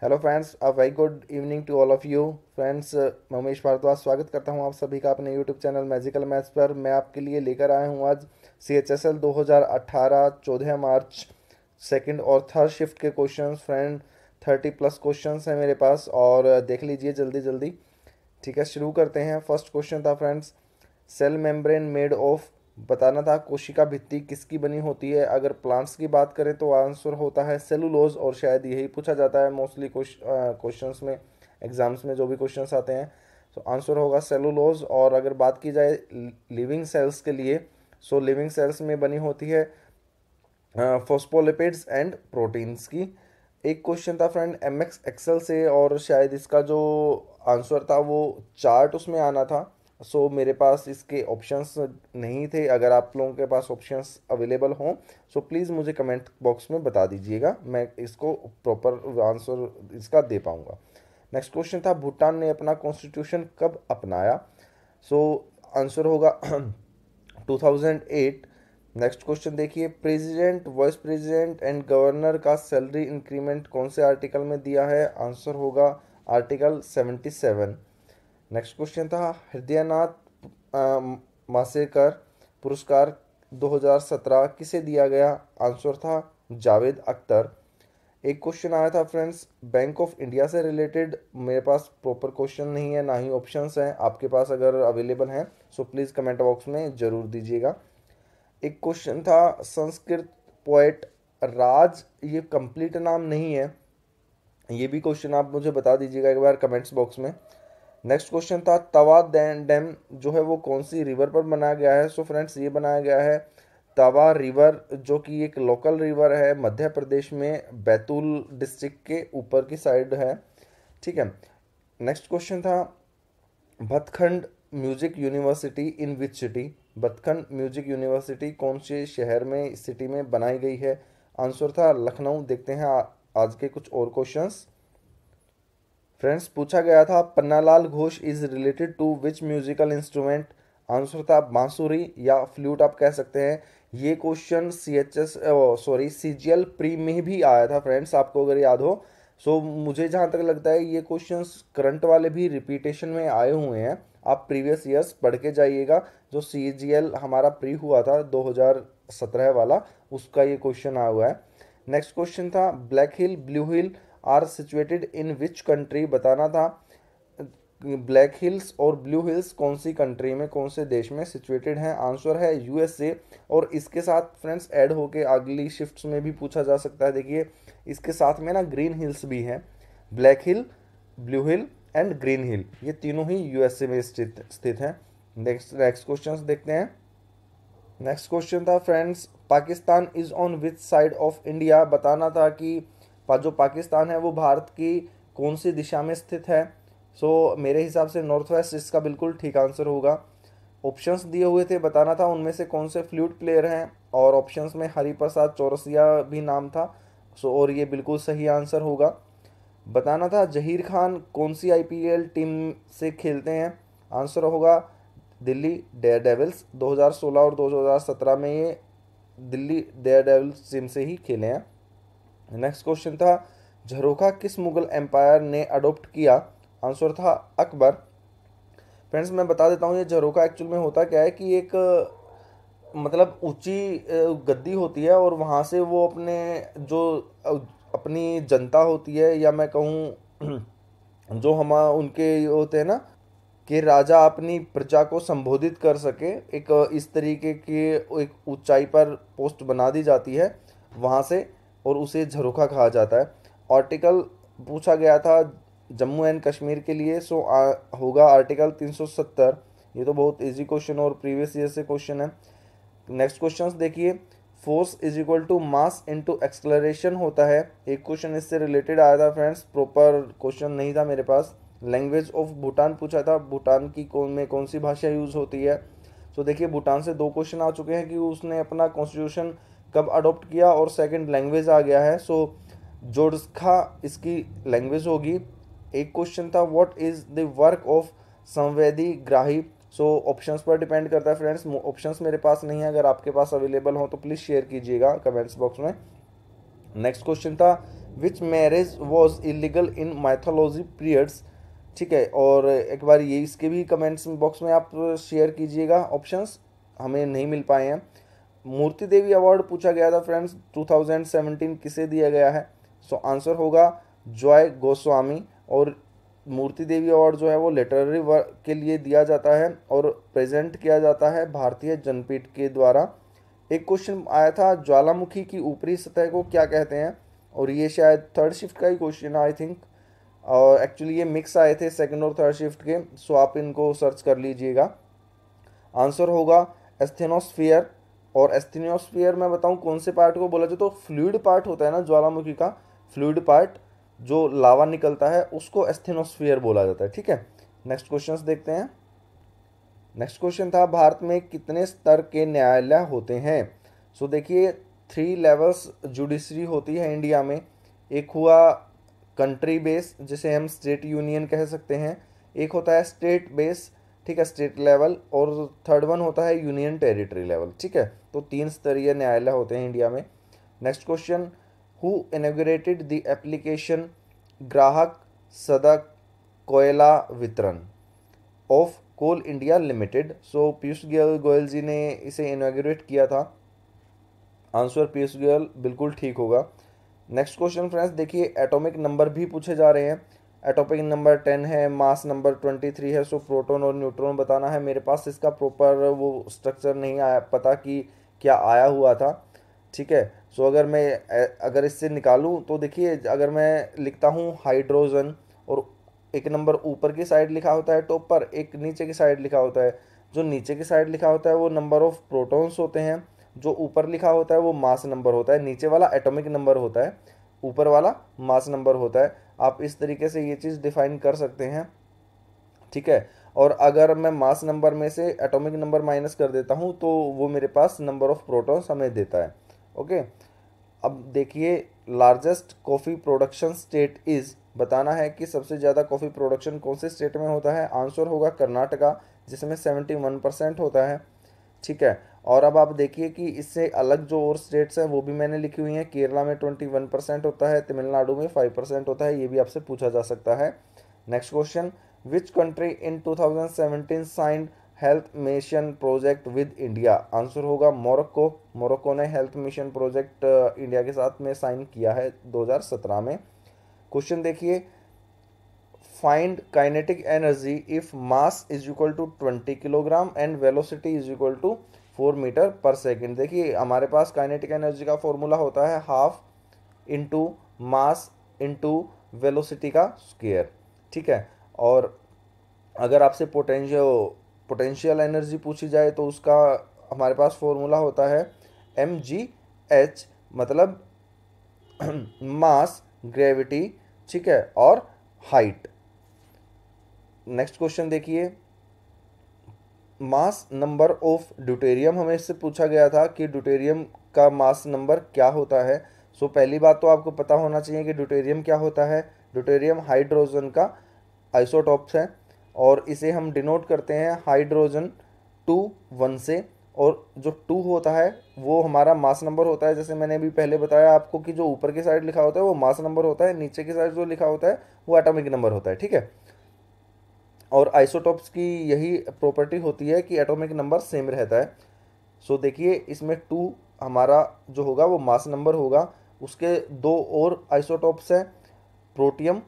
Hello friends, a very good evening to all of you friends. मैं उमेश भारद्वाज स्वागत करता हूं आप सभी का अपने यूट्यूब चैनल मैजिकल मैथ्स पर। मैं आपके लिए लेकर आया हूं आज CHSL 2018 14 मार्च सेकंड और थर्ड शिफ्ट के क्वेश्चंस। फ्रेंड 30+ क्वेश्चंस हैं मेरे पास और देख लीजिए जल्दी जल्दी। ठीक है, शुरू करते हैं। फर्स्ट क्वेश्चन था friends, cell membrane made of, बताना था कोशिका भित्ति किसकी बनी होती है। अगर प्लांट्स की बात करें तो आंसर होता है सेलुलोज, और शायद यही पूछा जाता है मोस्टली क्वेश्चंस में, एग्जाम्स में जो भी क्वेश्चंस आते हैं। तो आंसर होगा सेलुलोज। और अगर बात की जाए लिविंग सेल्स के लिए, सो लिविंग सेल्स में बनी होती है फॉस्फोलिपिड्स एंड प्रोटीन्स की। एक क्वेश्चन था फ्रेंड MX एक्सेल से, और शायद इसका जो आंसर था वो चार्ट उसमें आना था। सो मेरे पास इसके ऑप्शंस नहीं थे। अगर आप लोगों के पास ऑप्शंस अवेलेबल हों सो प्लीज़ मुझे कमेंट बॉक्स में बता दीजिएगा, मैं इसको प्रॉपर आंसर इसका दे पाऊँगा। नेक्स्ट क्वेश्चन था, भूटान ने अपना कॉन्स्टिट्यूशन कब अपनाया। सो आंसर होगा 2008। नेक्स्ट क्वेश्चन देखिए, president, vice president and governor का सैलरी इंक्रीमेंट कौन से आर्टिकल में दिया है। आंसर होगा आर्टिकल 77। नेक्स्ट क्वेश्चन था, हृदयनाथ मासेकर पुरस्कार 2017 किसे दिया गया। आंसर था जावेद अख्तर। एक क्वेश्चन आया था फ्रेंड्स बैंक ऑफ इंडिया से रिलेटेड, मेरे पास प्रॉपर क्वेश्चन नहीं है ना ही ऑप्शंस हैं। आपके पास अगर अवेलेबल हैं सो प्लीज़ कमेंट बॉक्स में ज़रूर दीजिएगा। एक क्वेश्चन था, संस्कृत पोएट राज, ये कंप्लीट नाम नहीं है, ये भी क्वेश्चन आप मुझे बता दीजिएगा एक बार कमेंट्स बॉक्स में। नेक्स्ट क्वेश्चन था, तवा डैम जो है वो कौन सी रिवर पर बनाया गया है। सो फ्रेंड्स ये बनाया गया है तवा रिवर, जो कि एक लोकल रिवर है मध्य प्रदेश में, बैतूल डिस्ट्रिक्ट के ऊपर की साइड है। ठीक है। नेक्स्ट क्वेश्चन था, Bhatkhande music university in which city, Bhatkhande music university कौन से शहर में, सिटी में बनाई गई है। आंसर था लखनऊ। देखते हैं आज के कुछ और क्वेश्चंस। फ्रेंड्स पूछा गया था, Pannalal Ghosh is related to which musical instrument. Answer था बांसुरी या फ्लूट आप कह सकते हैं। ये क्वेश्चन CGL प्री में भी आया था फ्रेंड्स, आपको अगर याद हो। सो मुझे जहाँ तक लगता है ये क्वेश्चंस करंट वाले भी रिपीटेशन में आए हुए हैं। आप प्रीवियस ईयर्स पढ़ के जाइएगा। जो CGL हमारा प्री हुआ था 2017 वाला, उसका ये क्वेश्चन आया हुआ है। नेक्स्ट क्वेश्चन था, black hill blue hill are situated in which country, बताना था ब्लैक हिल्स और ब्लू हिल्स कौन सी कंट्री में, कौन से देश में सिचुएटेड हैं। आंसर है USA। और इसके साथ फ्रेंड्स ऐड होके अगली शिफ्ट्स में भी पूछा जा सकता है। देखिए इसके साथ में ना ग्रीन हिल्स भी हैं, black hill, blue hill and green hill, ये तीनों ही USA में स्थित हैं। नेक्स्ट क्वेश्चन देखते हैं। नेक्स्ट क्वेश्चन था friends, Pakistan is on which side of India, बताना था कि जो पाकिस्तान है वो भारत की कौन सी दिशा में स्थित है। सो मेरे हिसाब से नॉर्थ वेस्ट इसका बिल्कुल ठीक आंसर होगा। ऑप्शंस दिए हुए थे, बताना था उनमें से कौन से फ्लूट प्लेयर हैं, और ऑप्शंस में हरिप्रसाद चौरसिया भी नाम था। सो और ये बिल्कुल सही आंसर होगा। बताना था जहीर खान कौन सी IPL टीम से खेलते हैं। आंसर होगा दिल्ली डेयर डेविल्स। 2016 और 2017 में ये दिल्ली डेयर डेविल्स टीम से ही खेले हैं। नेक्स्ट क्वेश्चन था, झरोखा किस मुगल एम्पायर ने अडोप्ट किया। आंसर था अकबर। फ्रेंड्स मैं बता देता हूँ ये झरोखा एक्चुअल में होता क्या है कि एक मतलब ऊंची गद्दी होती है, और वहाँ से वो अपने जो अपनी जनता होती है, या मैं कहूँ जो हम उनके होते हैं ना, कि राजा अपनी प्रजा को संबोधित कर सके, एक इस तरीके की एक ऊंचाई पर पोस्ट बना दी जाती है वहाँ से, और उसे झरोखा कहा जाता है। आर्टिकल पूछा गया था जम्मू एंड कश्मीर के लिए, सो होगा आर्टिकल 370। ये तो बहुत इजी क्वेश्चन और प्रीवियस ईयर से क्वेश्चन है। नेक्स्ट क्वेश्चन देखिए, force is equal to mass into acceleration होता है। एक क्वेश्चन इससे रिलेटेड आया था फ्रेंड्स, प्रॉपर क्वेश्चन नहीं था मेरे पास। लैंग्वेज ऑफ भूटान पूछा था, भूटान की कौन सी भाषा यूज़ होती है। सो देखिए भूटान से दो क्वेश्चन आ चुके हैं कि उसने अपना कॉन्स्टिट्यूशन कब अडॉप्ट किया, और सेकंड लैंग्वेज आ गया है। सो जोड्सखा इसकी लैंग्वेज होगी। एक क्वेश्चन था, what is the work of संवेदी ग्राही। सो ऑप्शंस पर डिपेंड करता है फ्रेंड्स, ऑप्शंस मेरे पास नहीं है, अगर आपके पास अवेलेबल हो तो प्लीज़ शेयर कीजिएगा कमेंट्स बॉक्स में। नेक्स्ट क्वेश्चन था, which marriage was illegal in mythology periods. ठीक है, और एक बार ये इसके भी कमेंट्स बॉक्स में आप शेयर कीजिएगा, ऑप्शंस हमें नहीं मिल पाए हैं। मूर्ति देवी अवार्ड पूछा गया था फ्रेंड्स 2017 किसे दिया गया है? सो आंसर होगा जॉय गोस्वामी। और मूर्ति देवी अवार्ड जो है वो लिटरेरी वर्क के लिए दिया जाता है और प्रेजेंट किया जाता है भारतीय जनपीठ के द्वारा। एक क्वेश्चन आया था ज्वालामुखी की ऊपरी सतह को क्या कहते हैं, और ये शायद थर्ड शिफ्ट का ही क्वेश्चन है आई थिंक, और एक्चुअली ये मिक्स आए थे सेकंड और थर्ड शिफ्ट के, सो आप इनको सर्च कर लीजिएगा। आंसर होगा एस्थेनोस्फीयर। और एस्थेनोस्फीयर मैं बताऊं कौन से पार्ट को बोला जाए, तो फ्लूइड पार्ट होता है ना ज्वालामुखी का, फ्लूइड पार्ट जो लावा निकलता है उसको एस्थेनोस्फीयर बोला जाता है। ठीक है, नेक्स्ट क्वेश्चन देखते हैं। नेक्स्ट क्वेश्चन था भारत में कितने स्तर के न्यायालय होते हैं? सो देखिए 3 लेवल्स जुडिशरी होती है इंडिया में। एक हुआ कंट्री बेस जिसे हम स्टेट यूनियन कह सकते हैं, एक होता है स्टेट बेस, ठीक है, स्टेट लेवल, और थर्ड वन होता है यूनियन टेरिटरी लेवल। ठीक है, तो 3 स्तरीय न्यायालय होते हैं इंडिया में। Next question, who inaugurated the application ग्राहक सदक कोयला वितरण ऑफ कोल इंडिया लिमिटेड? सो पीयूष गोयल जी ने इसे इनॉग्रेट किया था। आंसर पीयूष गोयल बिल्कुल ठीक होगा। नेक्स्ट क्वेश्चन फ्रेंड्स देखिए एटॉमिक नंबर भी पूछे जा रहे हैं। एटॉमिक नंबर 10 है, मास नंबर 23 है। सो प्रोटॉन और न्यूट्रॉन बताना है। मेरे पास इसका प्रॉपर वो स्ट्रक्चर नहीं आया पता कि क्या आया हुआ था। ठीक है, सो अगर इससे निकालूं तो देखिए अगर मैं लिखता हूँ हाइड्रोजन, और एक नंबर ऊपर की साइड लिखा होता है टॉप पर, एक नीचे की साइड लिखा होता है। जो नीचे की साइड लिखा होता है वो नंबर ऑफ प्रोटॉन्स होते हैं, जो ऊपर लिखा होता है वो मास नंबर होता है। नीचे वाला एटॉमिक नंबर होता है, ऊपर वाला मास नंबर होता है। आप इस तरीके से ये चीज़ डिफाइन कर सकते हैं। ठीक है, और अगर मैं मास नंबर में से एटॉमिक नंबर माइनस कर देता हूँ तो वो मेरे पास नंबर ऑफ प्रोटॉन्स हमें देता है। ओके, अब देखिए largest coffee production state is, बताना है कि सबसे ज़्यादा कॉफ़ी प्रोडक्शन कौन से स्टेट में होता है। आंसर होगा कर्नाटका, जिसमें 71% होता है। ठीक है, और अब आप देखिए कि इससे अलग जो और स्टेट्स हैं वो भी मैंने लिखी हुई हैं। केरला में 21% होता है, तमिलनाडु में 5% होता है, ये भी आपसे पूछा जा सकता है। Next question, which country in 2017 signed health mission project with India? Answer होगा मोरक्को। मोरक्को ने हेल्थ मिशन प्रोजेक्ट इंडिया के साथ में साइन किया है 2017 में। क्वेश्चन देखिए, find kinetic energy if mass is equal to 20 kilogram and velocity is equal to 4 metre per second. देखिए हमारे पास काइनेटिक एनर्जी का फॉर्मूला होता है half into mass into velocity का स्क्वायर। ठीक है, और अगर आपसे पोटेंशियल एनर्जी पूछी जाए तो उसका हमारे पास फॉर्मूला होता है mgh, मतलब मास, ग्रेविटी, ठीक है, और हाइट। नेक्स्ट क्वेश्चन देखिए, मास नंबर ऑफ ड्यूटेरियम हमें इससे पूछा गया था कि ड्यूटेरियम का मास नंबर क्या होता है। सो पहली बात तो आपको पता होना चाहिए कि ड्यूटेरियम क्या होता है। ड्यूटेरियम हाइड्रोजन का आइसोटॉप्स है, और इसे हम डिनोट करते हैं हाइड्रोजन 2 1 से, और जो 2 होता है वो हमारा मास नंबर होता है। जैसे मैंने अभी पहले बताया आपको कि जो ऊपर की साइड लिखा होता है वो मास नंबर होता है, नीचे की साइड जो लिखा होता है वो एटॉमिक नंबर होता है। ठीक है, और आइसोटॉप्स की यही प्रॉपर्टी होती है कि एटॉमिक नंबर सेम रहता है। सो देखिए इसमें 2 हमारा जो होगा वो मास नंबर होगा। उसके 2 और आइसोटॉप्स हैं, प्रोटियम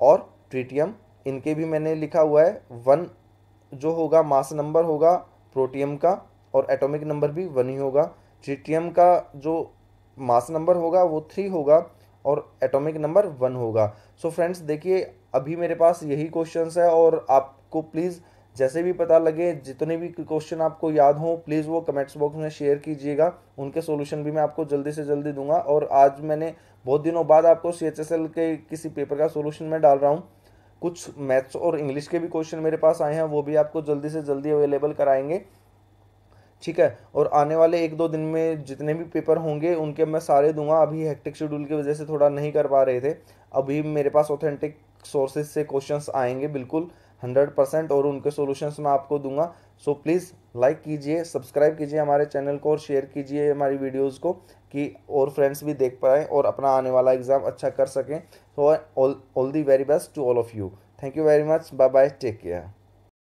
और ट्रिटियम, इनके भी मैंने लिखा हुआ है। 1 जो होगा मास नंबर होगा प्रोटियम का, और एटॉमिक नंबर भी 1 ही होगा। ट्रिटियम का जो मास नंबर होगा वो 3 होगा, और एटॉमिक नंबर 1 होगा। सो फ्रेंड्स देखिए अभी मेरे पास यही क्वेश्चंस है, और आपको प्लीज़ जैसे भी पता लगे, जितने भी क्वेश्चन आपको याद हों प्लीज़ वो कमेंट्स बॉक्स में शेयर कीजिएगा। उनके सॉल्यूशन भी मैं आपको जल्दी से जल्दी दूंगा। और आज मैंने बहुत दिनों बाद आपको CHSL के किसी पेपर का सॉल्यूशन मैं डाल रहा हूँ। कुछ मैथ्स और इंग्लिश के भी क्वेश्चन मेरे पास आए हैं, वो भी आपको जल्दी से जल्दी अवेलेबल कराएंगे। ठीक है, और आने वाले 1-2 दिन में जितने भी पेपर होंगे उनके मैं सारे दूंगा। अभी हेक्टिक शेड्यूल की वजह से थोड़ा नहीं कर पा रहे थे। अभी मेरे पास ऑथेंटिक सोर्सेज से क्वेश्चंस आएंगे बिल्कुल 100%, और उनके सॉल्यूशंस मैं आपको दूंगा। सो प्लीज़ लाइक कीजिए, सब्सक्राइब कीजिए हमारे चैनल को और शेयर कीजिए हमारी वीडियोज़ को कि और फ्रेंड्स भी देख पाएँ और अपना आने वाला एग्ज़ाम अच्छा कर सकें। So all the very best to all of you. Thank you very much, bye bye, take care.